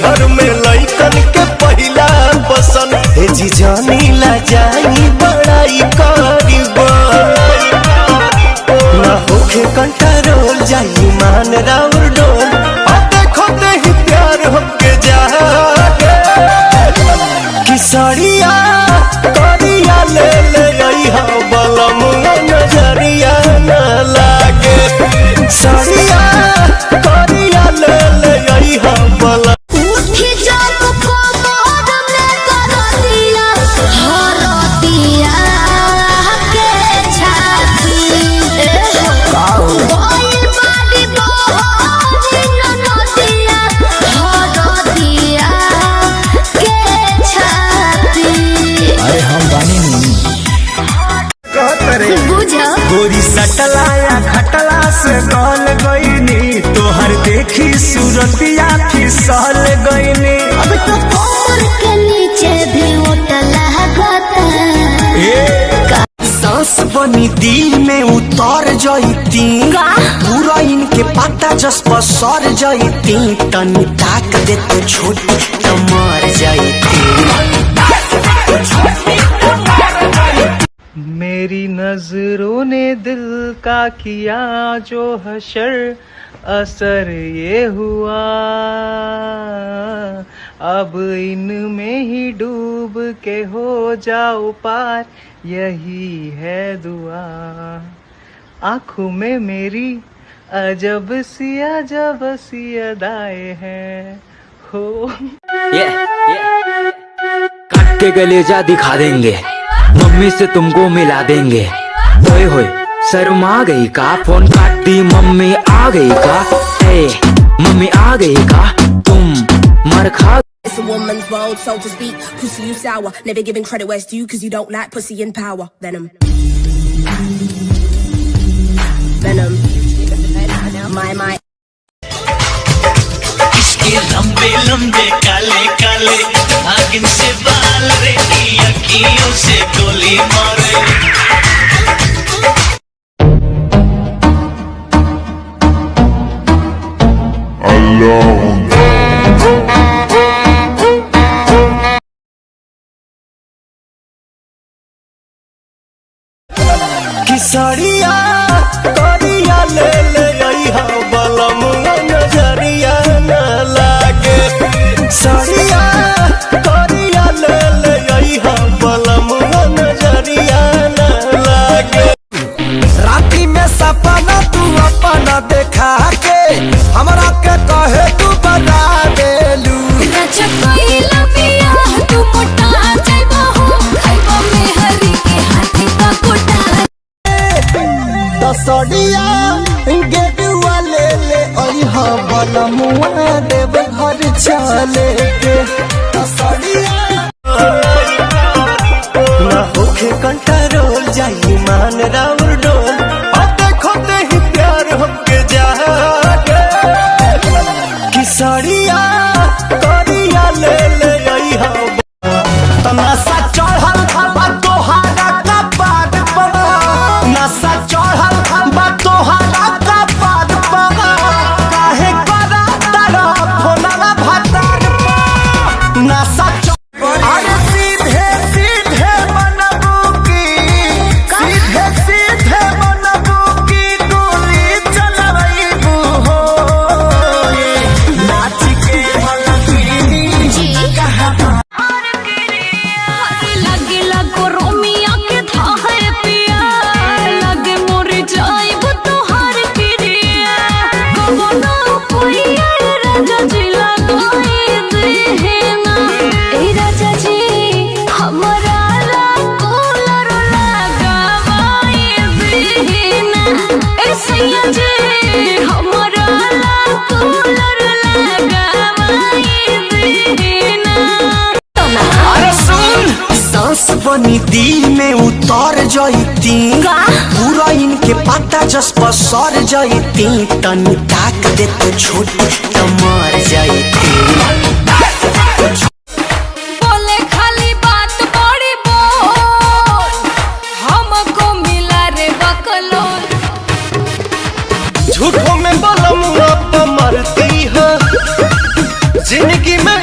नैहर में लइकन के पहिला पसंद हे जी जानी ला जाई बड़ाई करीब ना होके कंट्रोल जाई मान राउर डोल देखो ते ही प्यार होके जागे किसरिया करिया ले ले आई हा बलम नजरिया न लागे सरिया करिया ले ले आई हा बलम गोरी सटलाया खटला से गल गईनी तोहर देखी सूरतिया फिसल गईनी अब तो कमर के नीचे भी उठला गता सांस बनी दिल में उतर जाती पूरा इनके पता जस पर सर जाती तनी ताक दे तो छोटी तो मर जाती मेरी नजरों ने दिल का किया जो हशर असर ये हुआ अब इनमें ही डूब के हो जाओ पार यही है दुआ आँखों में मेरी अजब सी अदाएं हैं हो काट के कलेजा दिखा देंगे मम्मी से तुमको मिला देंगे ओए होए शर्मा गई का फोन काट दी मम्मी आ गई का मम्मी आ गई का तुम मर खा It's a woman's world, so to speak. Pussy, you sour. Never giving credit where it's due, cause you don't like pussy in power. Venom. Venom. My. इसके लंबे लंबे काले काले आगिन से बाल रे अखियों से गोली मारे किसरिया करिया ले ले आई हा बलम नजरिया न लागे सरिया करिया ले ले आई हा बलम नजरिया न लागे राती में सपना तू अपना देखा के हमरा के कहे तू बता देलू सड़िया गेटुआ ले ले अइहा बलमुआ देव घर चले के सड़िया ना होके कंट्रोल जाई मान राउर डोल देखो ते ही प्यार होके जागे किसरिया करिया ले ले अइहा तमाशा चढ़ल बा तोहारा का बाद बड़ा नशा चढ़ल बा तोहारा का बाद बड़ा काहे करा तारा फोनवा भतार पा नशा अरे सीधे सीधे बनबू की सीधे बनबू की गोली चलबू हो नाच के भलकी जी कहा बनी दिल में उतर जाती पूरा इनके पता जस पर सर जाती तनी ताक दे तो छोटी तो मर जाती बोले खाली बात बड़ी बोल हमको मिला रे बकलोल झूठों में बलम मरती है जिंदगी में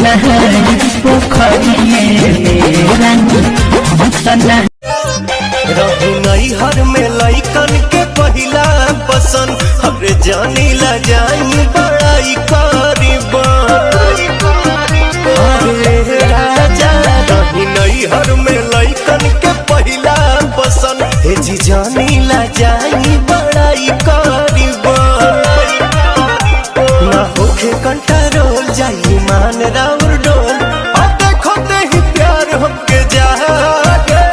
नहाई पोखरिए में रानी हम त नहाई। रहू नैहर में लइकन के पहिला पसंद हमरे जानी ला जाई बड़ाई करीबा अरे राजा रहू नैहर में लइकन के पहिला पसंद हे जी जानी ला जाई बड़ाई करीबा ना होखे कंट्रोल जाई मान राउर डोल अब देखो ते ही प्यार हमके जागे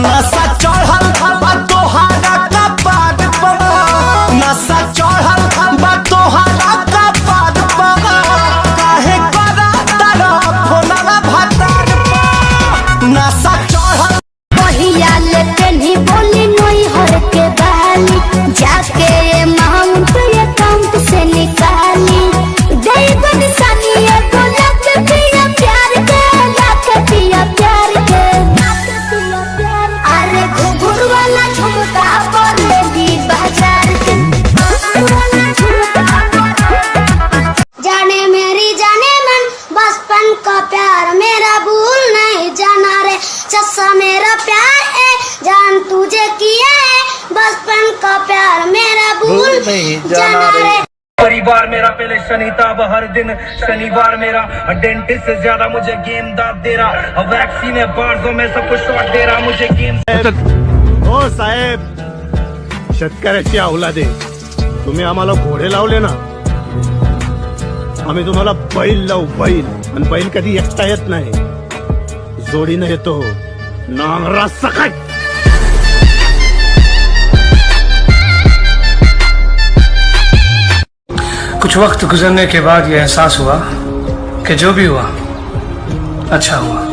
नशा चढ़ल बा तोहारा कपार पर नशा चढ़ल बा तोहारा कपार पर काहे करा तारा फोनवा भातार पर नशा चढ़ल पहिया लेके नहीं बोली नई हर के बाली जाके अमाउंट अकाउंट से निकाली दे बन सानिया को लग पिया प्यार के लग पिया प्यार के अरे घुघुर वाला झुमका पर ले दी बाजार के जाने मेरी जाने मन बचपन का प्यार मेरा भूल नहीं जाना रे चस्सा मेरा प्यार है जान तुझे किया है बचपन का प्यार मेरा भूल नहीं जाना रे। परिवार मेरा पहले शनिताब हर दिन शनिवार मेरा डेंटिस्ट से ज्यादा मुझे गेम दाद दे रहा वैक्सीन है बार्जों में सब कुछ शॉट दे रहा मुझे गेम। हो साहेब शेतकऱ्याची औलादे तुम्ही आम्हाला घोडे लावले ना आम्ही तुम्हाला बैल लावू बैल आणि बैल कधी एकटा येत नाही जोडीनं येतो नांगरा सकाळ। कुछ वक्त गुजरने के बाद यह एहसास हुआ कि जो भी हुआ अच्छा हुआ।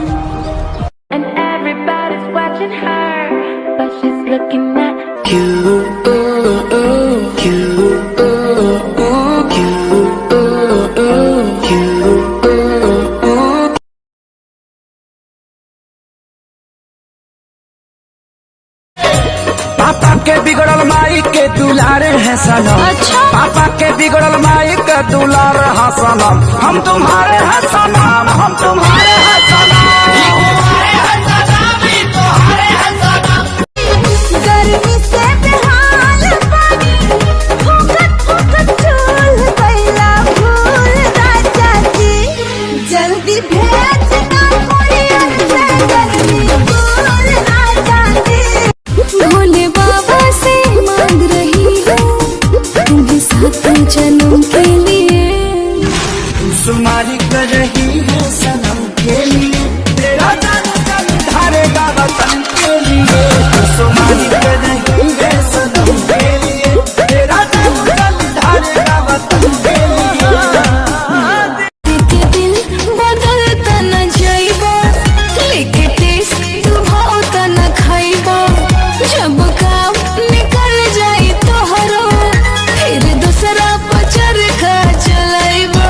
पापा के बिगड़ल माई के दुलारे हैं सनम। अच्छा। पापा के बिगड़ल माई के दुलारे हैं सनम हम तुम्हारे हैं सनम हम तुम्हारे हैं सनम। गर्मी से बेहाल पानी फुकट फुकट चूल कैला भूल राजा जी जल्दी भेजना कोई से गर्मी भूल राजा जी। भोले बाबा से मांग रही हूँ तुम्हें साथ जन्म के लिए सुमारी कर रही है सनम के लिए तेरा जान जल धारेगा वतन के लिए सुमारी कर रही है सनम के लिए तेरा जान जल धारेगा वतन के लिए। के दिल बदलता न जाइबा लेके टेस्ट तू भावता न खाइबा जब काम निकल जाई तोहरो फिर दूसरा पचर खा चलाइबा।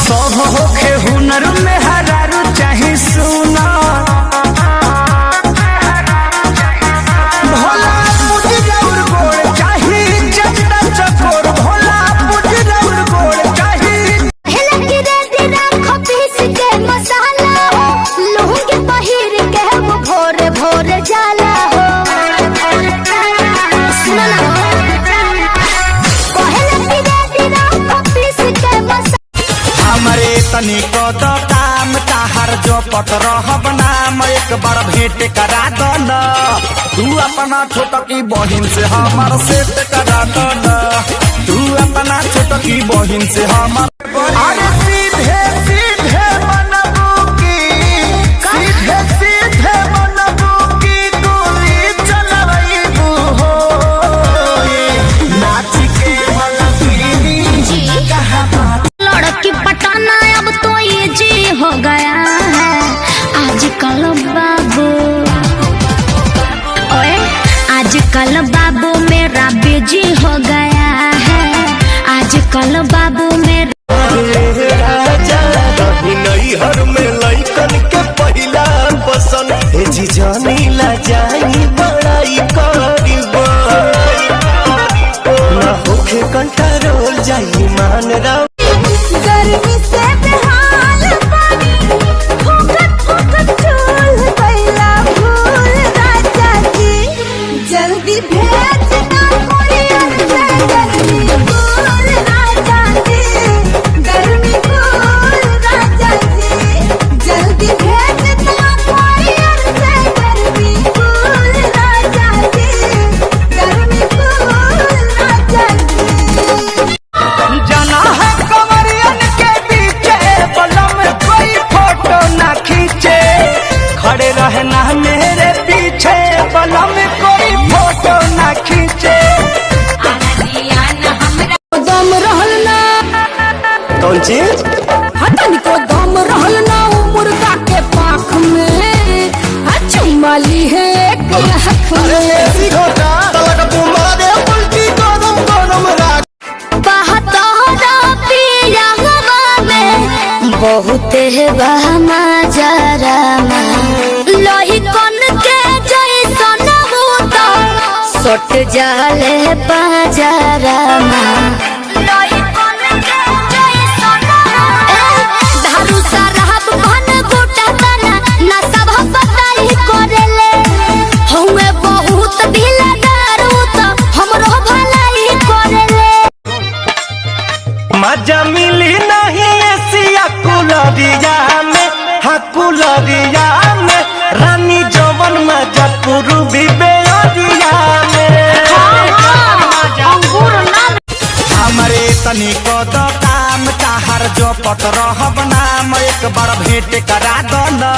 सब होखे हुनर में हरारू चाहे सुना भोला मुझे रउर गोड़ चाहे जगदा चकोर भोला मुझे रउर गोड़ चाहे हेला के दे राखो पीस के मसाला लूंगी पहिर के वो भोर भोर जाला हो सुनो ना हेला के दे राखो पीस के मसाला हमरे तनी को तो काम ताहर जो पत रहब नाम एक बार भेंट करा दो न तू अपना छोटकी बहिन से हमार सेट करा दो न तू अपना छोटकी बहिन से हमार अरे सीधे सीधे मनबू की सीधे सीधे मनबू की गोली चलबू हो नाच के मनबी कहाँ बात लड़की पटाना अब तो ये जी हो गया है आजकल बाबू ओए आजकल बाबू मेरा बिजी हो गया है आजकल बाबू मेरा कौन चीज? हतन को दम रहल ना उ मुर्गा के पाख में चुमाली है एक लाख में बहुत बहमा जरा लोही कन के जैसन होता सट जाले बाजारा लोही कन के जैसन दारू शराब भन गोटा तना ना सब बताई करेले हमें बहुत दिलदार होता हमरो भलाई करेले मजा मिली नहीं एसिया कुलरिया में, हाँ कुलरिया में रानी जवन मजा पूर्वी बेअरिया में। हमरे तनी को दो काम ताहर जो पत रहब नाम एक बार भेंट करा दो न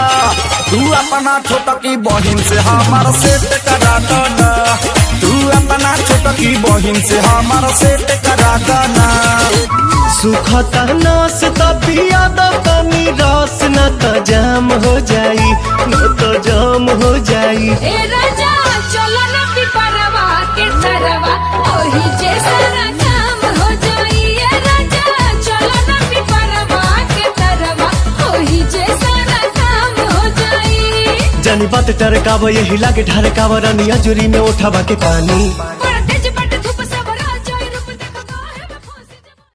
तू अपना छोटकी बहिन से हमार सेट करा दो न तू अपना छोटकी बहिन से हमार सेट करा दो न सुखता नस पिया दो तनी रस न तो जाम हो जाई, न तो जाम हो जाई। ए राजा चलो ना पिपरवा के तरवा ओही जैसा काम हो जाई ए राजा चलो ना पिपरवा के तरवा ओही जैसा काम हो जाई जानी बात टरकाव यही लागे ढरकाव रानिया जुरी में उठावा के पानी